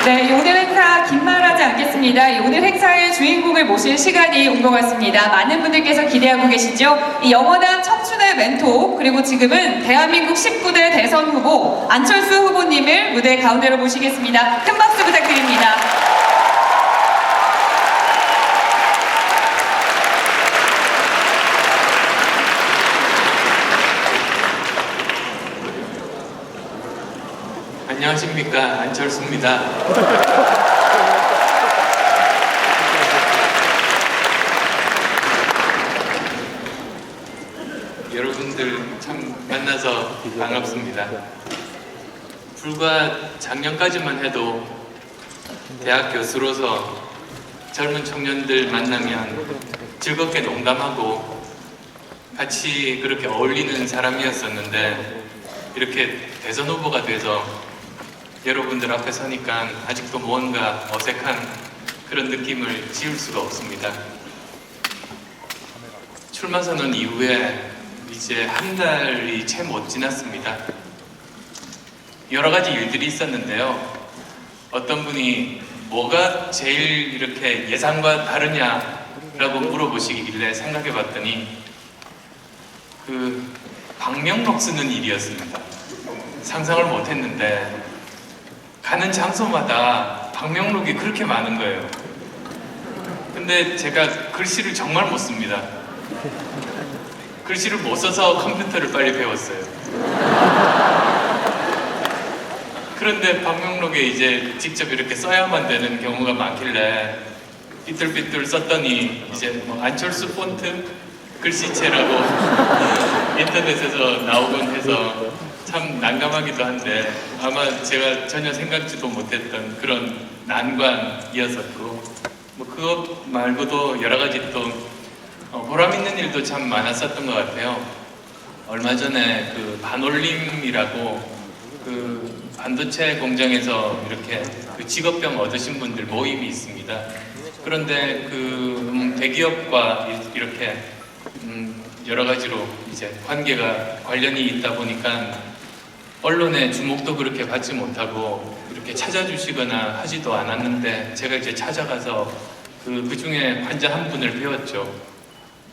네, 오늘 행사 긴 말하지 않겠습니다. 오늘 행사의 주인공을 모실 시간이 온 것 같습니다. 많은 분들께서 기대하고 계시죠? 이 영원한 청춘의 멘토, 그리고 지금은 대한민국 19대 대선 후보 안철수 후보님을 무대 가운데로 모시겠습니다. 큰 박수 부탁드립니다. 안녕하십니까, 안철수입니다. 여러분들 참 만나서 반갑습니다. 불과 작년까지만 해도 대학 교수로서 젊은 청년들 만나면 즐겁게 농담하고 같이 그렇게 어울리는 사람이었었는데, 이렇게 대선 후보가 돼서 여러분들 앞에 서니까 아직도 무언가 어색한 그런 느낌을 지울 수가 없습니다. 출마 선언 이후에 이제 한 달이 채 못 지났습니다. 여러 가지 일들이 있었는데요. 어떤 분이 뭐가 제일 이렇게 예상과 다르냐라고 물어보시길래 생각해 봤더니 방명록 쓰는 일이었습니다. 상상을 못 했는데 가는 장소마다 방명록이 그렇게 많은 거예요. 근데 제가 글씨를 정말 못 씁니다. 글씨를 못 써서 컴퓨터를 빨리 배웠어요. 그런데 방명록에 이제 직접 이렇게 써야만 되는 경우가 많길래 삐뚤삐뚤 썼더니 이제 안철수 폰트 글씨체라고 인터넷에서 나오곤 해서 참 난감하기도 한데, 아마 제가 전혀 생각지도 못했던 그런 난관이었었고, 그것 말고도 여러 가지 또 보람 있는 일도 참 많았었던 것 같아요. 얼마 전에 반올림이라고 반도체 공장에서 이렇게 직업병 얻으신 분들 모임이 있습니다. 그런데 대기업과 이렇게 여러 가지로 이제 관련이 있다 보니까 언론의 주목도 그렇게 받지 못하고 이렇게 찾아주시거나 하지도 않았는데, 제가 이제 찾아가서 그 중에 환자 한 분을 배웠죠.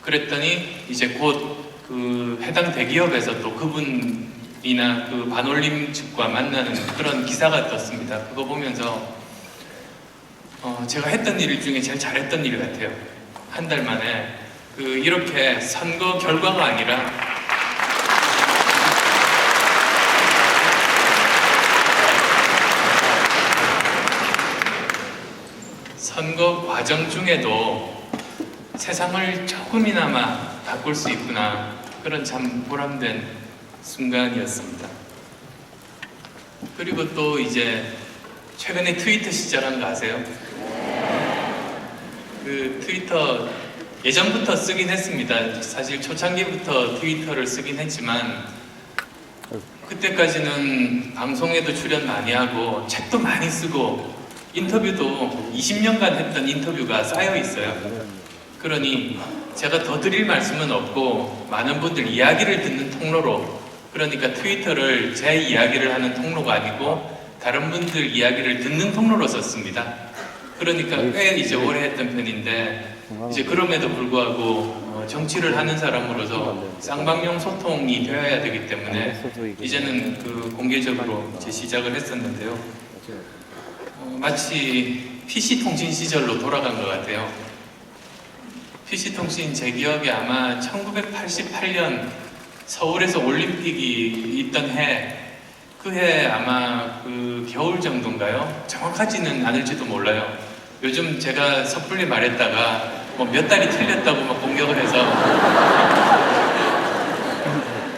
그랬더니 이제 곧 해당 대기업에서 또 그분이나 반올림 측과 만나는 그런 기사가 떴습니다. 그거 보면서 제가 했던 일 중에 제일 잘했던 일 같아요. 한 달 만에 이렇게 선거 결과가 아니라 선거 과정 중에도 세상을 조금이나마 바꿀 수 있구나, 그런 참 보람된 순간이었습니다. 그리고 또 이제 최근에 트위터 시작한 거 아세요? 트위터 예전부터 쓰긴 했습니다. 사실 초창기부터 트위터를 쓰긴 했지만 그때까지는 방송에도 출연 많이 하고 책도 많이 쓰고 인터뷰도 20년간 했던 인터뷰가 쌓여 있어요. 그러니 제가 더 드릴 말씀은 없고, 많은 분들 이야기를 듣는 통로로, 그러니까 트위터를 제 이야기를 하는 통로가 아니고 다른 분들 이야기를 듣는 통로로 썼습니다. 그러니까 꽤 이제 오래 했던 편인데, 이제 그럼에도 불구하고 정치를 하는 사람으로서 쌍방향 소통이 되어야 되기 때문에 이제는 공개적으로 이제 시작을 했었는데요. 마치 PC통신 시절로 돌아간 것 같아요. PC통신 제 기억에 아마 1988년 서울에서 올림픽이 있던 그 해 아마 겨울 정도인가요? 정확하지는 않을지도 몰라요. 요즘 제가 섣불리 말했다가 몇 달이 틀렸다고 막 공격을 해서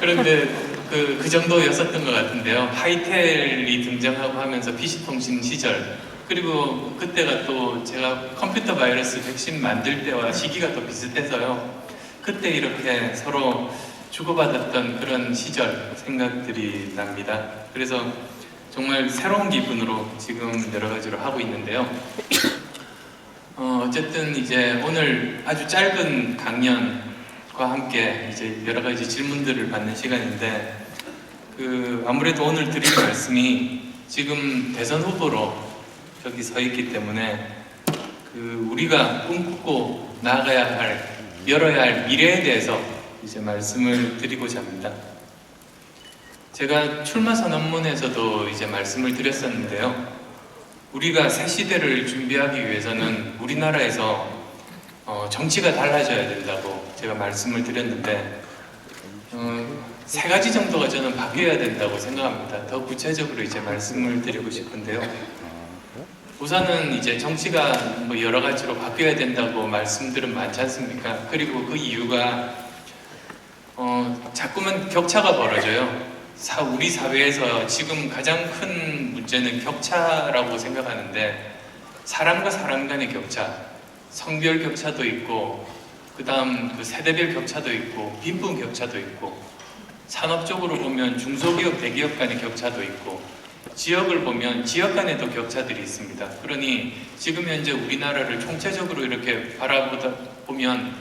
그런데 그 정도였었던 것 같은데요. 하이텔이 등장하고 하면서 PC통신 시절, 그리고 그때가 또 제가 컴퓨터 바이러스 백신 만들 때와 시기가 또 비슷해서요. 그때 이렇게 서로 주고받았던 그런 시절 생각들이 납니다. 그래서 정말 새로운 기분으로 지금 여러 가지로 하고 있는데요. 어쨌든 이제 오늘 아주 짧은 강연과 함께 이제 여러 가지 질문들을 받는 시간인데, 아무래도 오늘 드릴 말씀이 지금 대선 후보로 저기 서 있기 때문에 우리가 꿈꾸고 나아가야 할, 열어야 할 미래에 대해서 이제 말씀을 드리고자 합니다. 제가 출마 선언문에서도 이제 말씀을 드렸었는데요. 우리가 새 시대를 준비하기 위해서는 우리나라에서 정치가 달라져야 된다고 제가 말씀을 드렸는데 세 가지 정도가 저는 바뀌어야 된다고 생각합니다. 더 구체적으로 이제 말씀을 드리고 싶은데요. 우선은 이제 정치가 뭐 여러 가지로 바뀌어야 된다고 말씀들은 많지 않습니까? 그리고 그 이유가 자꾸만 격차가 벌어져요. 우리 사회에서 지금 가장 큰 문제는 격차라고 생각하는데, 사람과 사람 간의 격차, 성별 격차도 있고, 그 다음 세대별 격차도 있고, 빈부 격차도 있고, 산업적으로 보면 중소기업, 대기업 간의 격차도 있고, 지역을 보면 지역 간에도 격차들이 있습니다. 그러니 지금 현재 우리나라를 총체적으로 이렇게 바라보다 보면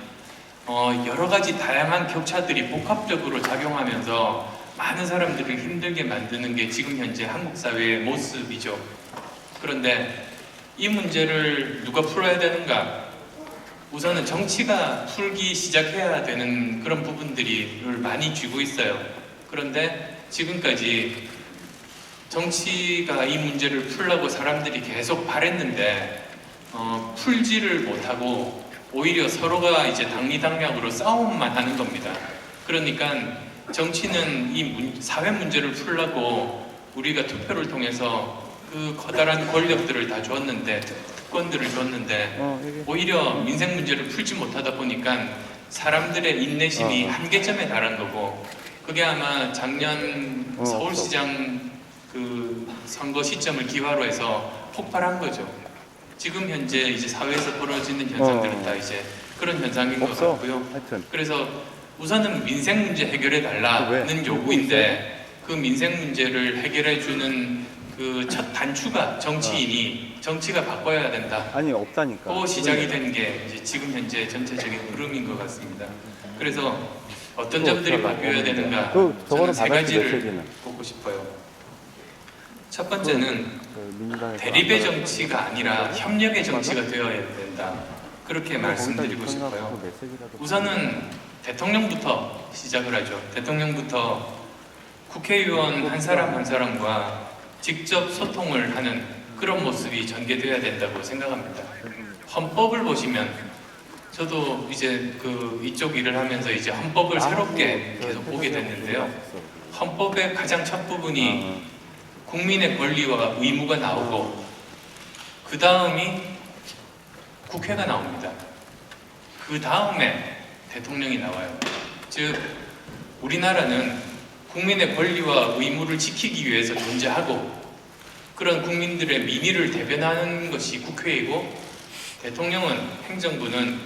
여러 가지 다양한 격차들이 복합적으로 작용하면서 많은 사람들을 힘들게 만드는 게 지금 현재 한국 사회의 모습이죠. 그런데 이 문제를 누가 풀어야 되는가? 우선은 정치가 풀기 시작해야 되는 그런 부분들을 많이 쥐고 있어요. 그런데 지금까지 정치가 이 문제를 풀려고 사람들이 계속 바랬는데 풀지를 못하고 오히려 서로가 이제 당리당략으로 싸움만 하는 겁니다. 그러니까 정치는 이 사회 문제를 풀려고 우리가 투표를 통해서 그 커다란 권력들을 다 줬는데, 특권들을 줬는데 오히려 민생 문제를 풀지 못하다 보니까 사람들의 인내심이 한계점에 달한 거고, 그게 아마 작년 서울시장 선거 시점을 기화로 해서 폭발한 거죠. 지금 현재 이제 사회에서 벌어지는 현상들은 다 이제 그런 현상인 것 같고요. 하여튼. 그래서 우선은 민생 문제 해결해 달라는 요구인데, 그 민생 문제를 해결해 주는 그 첫 단추가 정치가 바꿔야 된다. 아니 없다니까. 또 시작이 된 게 이제 지금 현재 전체적인 흐름인 것 같습니다. 그래서 어떤 점들이 바뀌어야 되는가, 저는 세 가지를 보고 싶어요. 첫 번째는 대립의 정치가 아니라 협력의 정치가 되어야 된다. 그렇게 말씀드리고 싶어요. 우선은 대통령부터 시작을 하죠. 대통령부터 국회의원 한 사람 한 사람과 직접 소통을 하는 그런 모습이 전개되어야 된다고 생각합니다. 헌법을 보시면, 저도 이제 이쪽 일을 하면서 이제 헌법을 새롭게 계속 보게 됐는데요. 헌법의 가장 첫 부분이 국민의 권리와 의무가 나오고, 그 다음이 국회가 나옵니다. 그 다음에 대통령이 나와요. 즉, 우리나라는 국민의 권리와 의무를 지키기 위해서 존재하고, 그런 국민들의 민의를 대변하는 것이 국회이고, 대통령은, 행정부는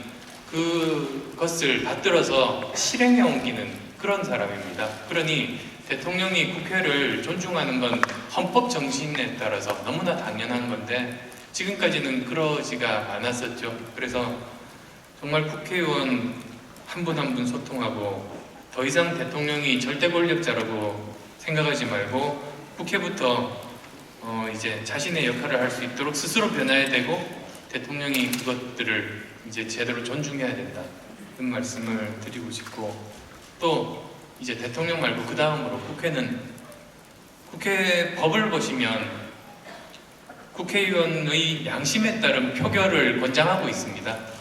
그것을 받들어서 실행에 옮기는 그런 사람입니다. 그러니 대통령이 국회를 존중하는 건 헌법 정신에 따라서 너무나 당연한 건데, 지금까지는 그러지가 않았었죠. 그래서 정말 국회의원 한 분 한 분 소통하고, 더 이상 대통령이 절대 권력자라고 생각하지 말고 국회부터 이제 자신의 역할을 할 수 있도록 스스로 변화해야 되고, 대통령이 그것들을 이제 제대로 존중해야 된다, 그런 말씀을 드리고 싶고, 또 이제 대통령 말고 그 다음으로 국회 법을 보시면 국회의원의 양심에 따른 표결을 권장하고 있습니다.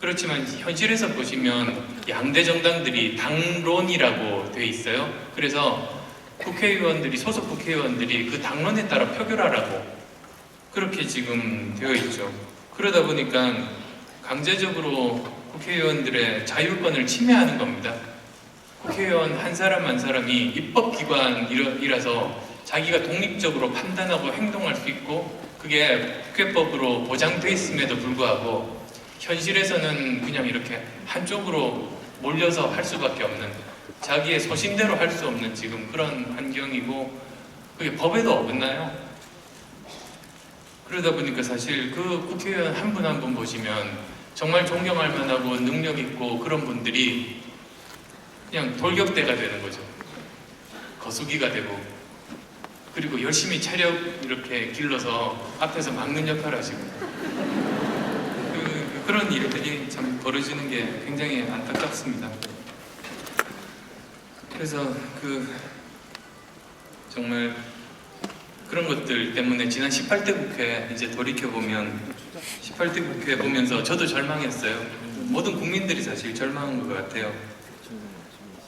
그렇지만 현실에서 보시면 양대 정당들이 당론이라고 돼 있어요. 그래서 소속 국회의원들이 그 당론에 따라 표결하라고 그렇게 지금 되어 있죠. 그러다 보니까 강제적으로 국회의원들의 자율권을 침해하는 겁니다. 국회의원 한 사람 한 사람이 입법기관이라서 자기가 독립적으로 판단하고 행동할 수 있고, 그게 국회법으로 보장돼 있음에도 불구하고 현실에서는 그냥 이렇게 한쪽으로 몰려서 할 수밖에 없는, 자기의 소신대로 할 수 없는 지금 그런 환경이고, 그게 법에도 어긋나요. 그러다 보니까 사실 그 국회의원 한 분 한 분 보시면 정말 존경할 만하고 능력 있고 그런 분들이 그냥 돌격대가 되는 거죠. 거수기가 되고. 그리고 열심히 차력 이렇게 길러서 앞에서 막는 역할을 하시고 그런 일들이 참 벌어지는 게 굉장히 안타깝습니다. 그래서 정말 그런 것들 때문에 지난 18대 국회 이제 돌이켜보면 18대 국회 보면서 저도 절망했어요. 모든 국민들이 사실 절망한 것 같아요.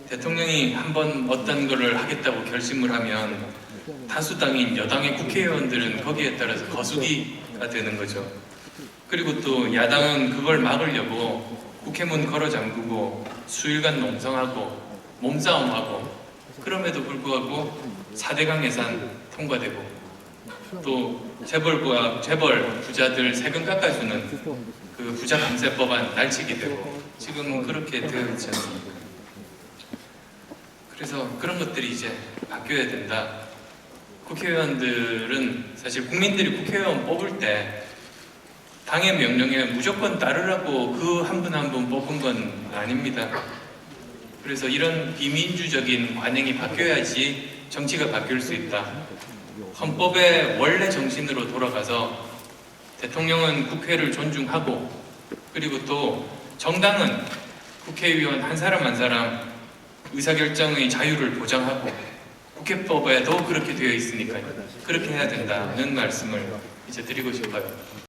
대통령이 한번 어떤 거를 하겠다고 결심을 하면 다수당인 여당의 국회의원들은 거기에 따라서 거수기가 되는 거죠. 그리고 또 야당은 그걸 막으려고 국회문 걸어 잠그고 수일간 농성하고 몸싸움하고 그럼에도 불구하고 4대강 예산 통과되고 또 재벌 부자들 세금 깎아주는 그 부자 감세법안 날치기 되고 지금은 그렇게 되어 있지 않습니까? 그래서 그런 것들이 이제 바뀌어야 된다. 국회의원들은 사실 국민들이 국회의원 뽑을 때 당의 명령에 무조건 따르라고 그 한 분 한 분 뽑은 건 아닙니다. 그래서 이런 비민주적인 관행이 바뀌어야지 정치가 바뀔 수 있다. 헌법의 원래 정신으로 돌아가서 대통령은 국회를 존중하고 그리고 또 정당은 국회의원 한 사람 한 사람 의사결정의 자유를 보장하고 국회법에도 그렇게 되어 있으니까요. 그렇게 해야 된다는 말씀을 이제 드리고 싶어요.